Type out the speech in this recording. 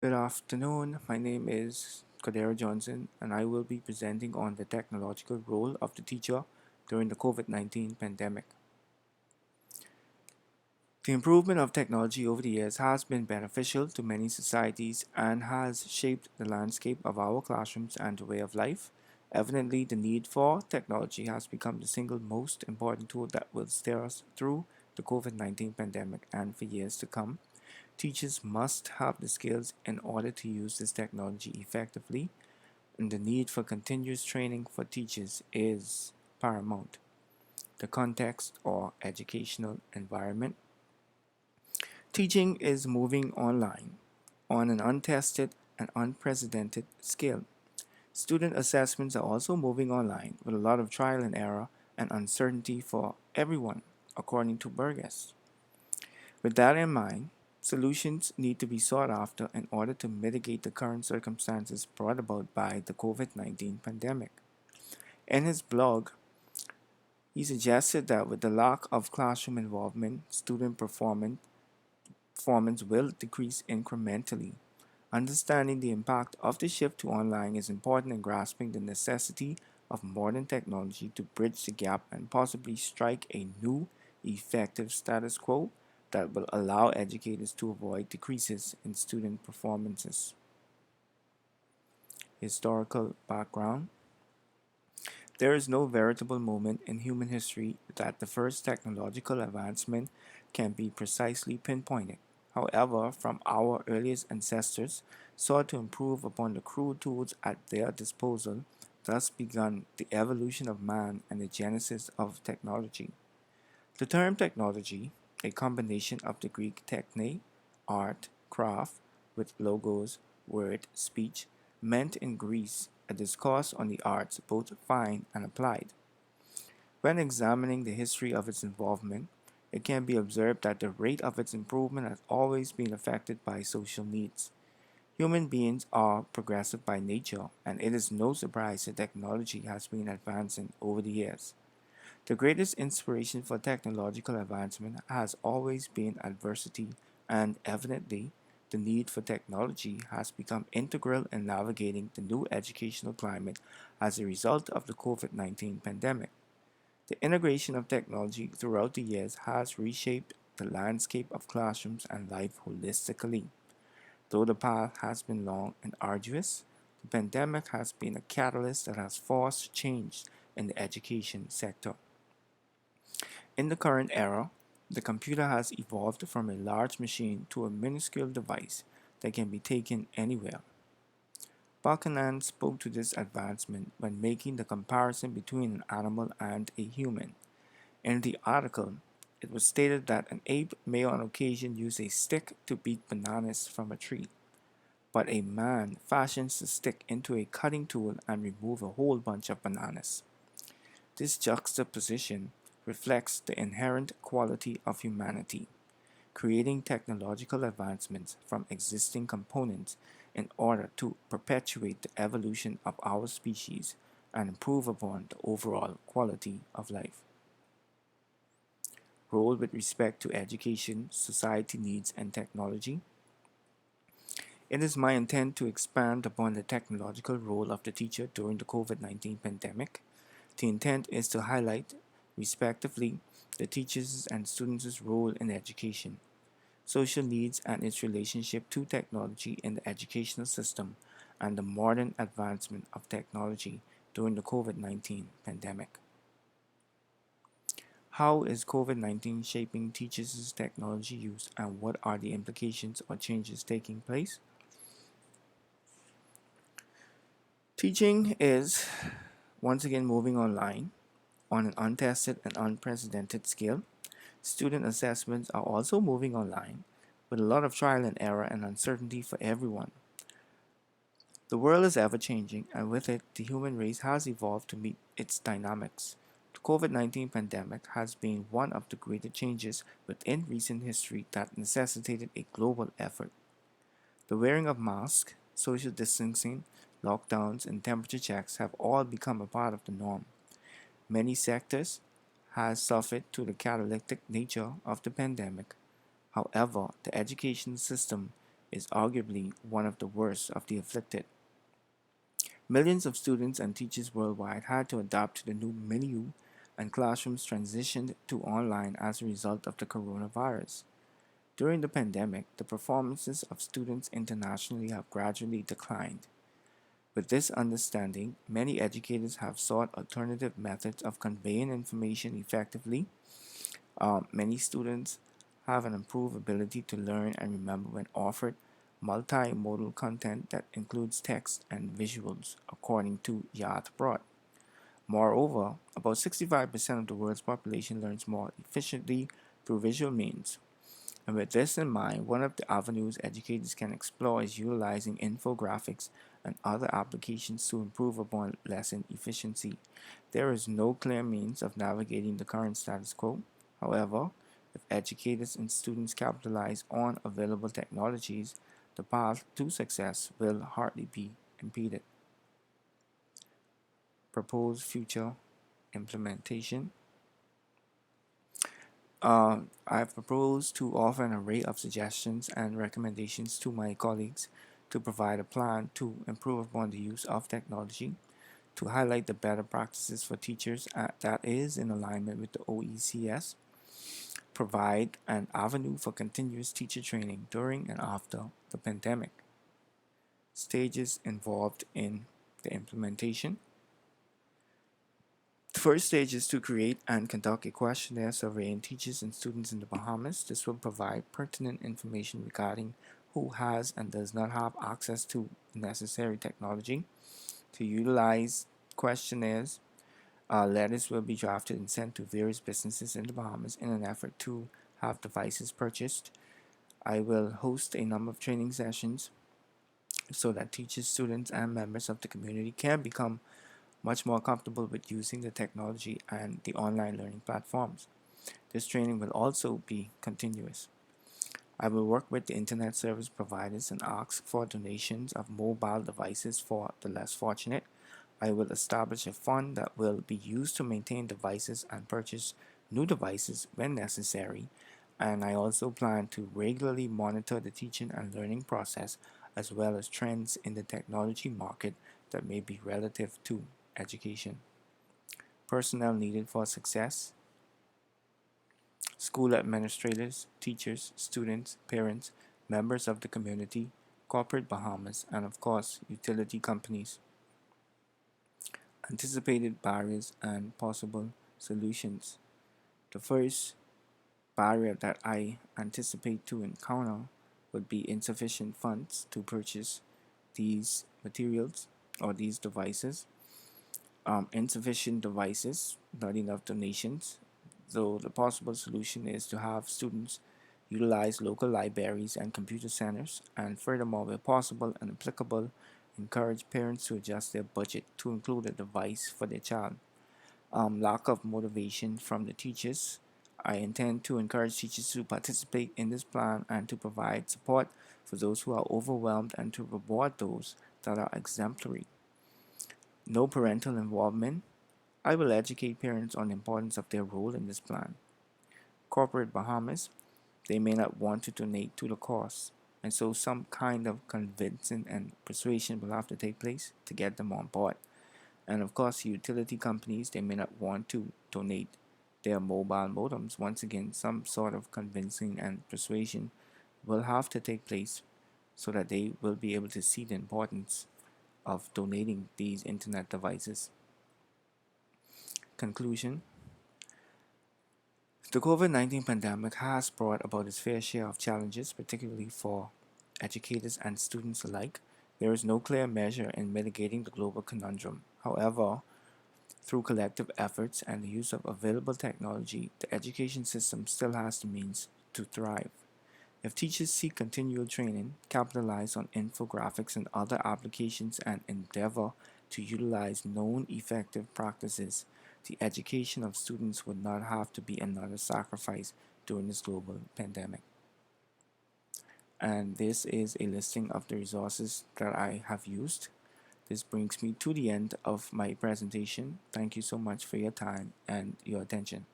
Good afternoon. My name is Kodera Johnson, and I will be presenting on the technological role of the teacher during the COVID-19 pandemic. The improvement of technology over the years has been beneficial to many societies and has shaped the landscape of our classrooms and the way of life. Evidently, the need for technology has become the single most important tool that will steer us through the COVID-19 pandemic and for years to come. Teachers must have the skills in order to use this technology effectively, and the need for continuous training for teachers is paramount. The context or educational environment. Teaching is moving online on an untested and unprecedented scale. Student assessments are also moving online with a lot of trial and error and uncertainty for everyone, according to Burgess. With that in mind, solutions need to be sought after in order to mitigate the current circumstances brought about by the COVID-19 pandemic. In his blog, he suggested that with the lack of classroom involvement, student performance will decrease incrementally. Understanding the impact of the shift to online is important in grasping the necessity of modern technology to bridge the gap and possibly strike a new, effective status quo that will allow educators to avoid decreases in student performances. Historical background. There is no veritable moment in human history that the first technological advancement can be precisely pinpointed. However, from our earliest ancestors sought to improve upon the crude tools at their disposal, thus begun the evolution of man and the genesis of technology. The term technology, a combination of the Greek techne, art, craft, with logos, word, speech, meant in Greece a discourse on the arts, both fine and applied. When examining the history of its involvement, it can be observed that the rate of its improvement has always been affected by social needs. Human beings are progressive by nature, and it is no surprise that technology has been advancing over the years. The greatest inspiration for technological advancement has always been adversity, and evidently, the need for technology has become integral in navigating the new educational climate as a result of the COVID-19 pandemic. The integration of technology throughout the years has reshaped the landscape of classrooms and life holistically. Though the path has been long and arduous, the pandemic has been a catalyst that has forced change in the education sector. In the current era, the computer has evolved from a large machine to a minuscule device that can be taken anywhere. Buchanan spoke to this advancement when making the comparison between an animal and a human. In the article, it was stated that an ape may on occasion use a stick to beat bananas from a tree, but a man fashions the stick into a cutting tool and remove a whole bunch of bananas. This juxtaposition reflects the inherent quality of humanity, creating technological advancements from existing components in order to perpetuate the evolution of our species and improve upon the overall quality of life. Role with respect to education, society needs, and technology. It is my intent to expand upon the technological role of the teacher during the COVID-19 pandemic. The intent is to highlight, respectively, the teachers' and students' role in education, social needs and its relationship to technology in the educational system, and the modern advancement of technology during the COVID-19 pandemic. How is COVID-19 shaping teachers' technology use, and what are the implications or changes taking place? Teaching is once again moving online on an untested and unprecedented scale. Student assessments are also moving online with a lot of trial and error and uncertainty for everyone. The world is ever changing, and with it, the human race has evolved to meet its dynamics. The COVID-19 pandemic has been one of the greater changes within recent history that necessitated a global effort. The wearing of masks, social distancing, lockdowns, and temperature checks have all become a part of the norm. Many sectors has suffered to the catalytic nature of the pandemic. However, the education system is arguably one of the worst of the afflicted. Millions of students and teachers worldwide had to adapt to the new milieu, and classrooms transitioned to online as a result of the coronavirus. During the pandemic, the performances of students internationally have gradually declined. With this understanding, many educators have sought alternative methods of conveying information effectively. Many students have an improved ability to learn and remember when offered multimodal content that includes text and visuals, according to Yacht Broad. Moreover, about 65% of the world's population learns more efficiently through visual means. And with this in mind, one of the avenues educators can explore is utilizing infographics and other applications to improve upon lesson efficiency. There is no clear means of navigating the current status quo. However, if educators and students capitalize on available technologies, the path to success will hardly be impeded. Proposed future implementation. I've proposed to offer an array of suggestions and recommendations to my colleagues to provide a plan to improve upon the use of technology, to highlight the better practices for teachers that is in alignment with the OECS, provide an avenue for continuous teacher training during and after the pandemic, stages involved in the implementation. The first stage is to create and conduct a questionnaire surveying teachers and students in the Bahamas. This will provide pertinent information regarding who has and does not have access to necessary technology. To utilize questionnaires, letters will be drafted and sent to various businesses in the Bahamas in an effort to have devices purchased. I will host a number of training sessions so that teachers, students, and members of the community can become much more comfortable with using the technology and the online learning platforms. This training will also be continuous. I will work with the internet service providers and ask for donations of mobile devices for the less fortunate. I will establish a fund that will be used to maintain devices and purchase new devices when necessary. And I also plan to regularly monitor the teaching and learning process as well as trends in the technology market that may be relative to education. Personnel needed for success: school administrators, teachers, students, parents, members of the community, corporate Bahamas, and of course, utility companies. Anticipated barriers and possible solutions. The first barrier that I anticipate to encounter would be insufficient funds to purchase these materials or these devices. Insufficient devices, not enough donations. So the possible solution is to have students utilize local libraries and computer centers, and furthermore, where possible and applicable, encourage parents to adjust their budget to include a device for their child. Lack of motivation from the teachers. I intend to encourage teachers to participate in this plan and to provide support for those who are overwhelmed and to reward those that are exemplary. No parental involvement. I will educate parents on the importance of their role in this plan. Corporate Bahamas, they may not want to donate to the cause, and so some kind of convincing and persuasion will have to take place to get them on board. And of course, utility companies, they may not want to donate their mobile modems. Once again, some sort of convincing and persuasion will have to take place so that they will be able to see the importance of donating these internet devices. Conclusion: the COVID-19 pandemic has brought about its fair share of challenges, particularly for educators and students alike. There is no clear measure in mitigating the global conundrum. However, through collective efforts and the use of available technology, the education system still has the means to thrive. If teachers seek continual training, capitalize on infographics and other applications, and endeavor to utilize known effective practices, the education of students would not have to be another sacrifice during this global pandemic. And this is a listing of the resources that I have used. This brings me to the end of my presentation. Thank you so much for your time and your attention.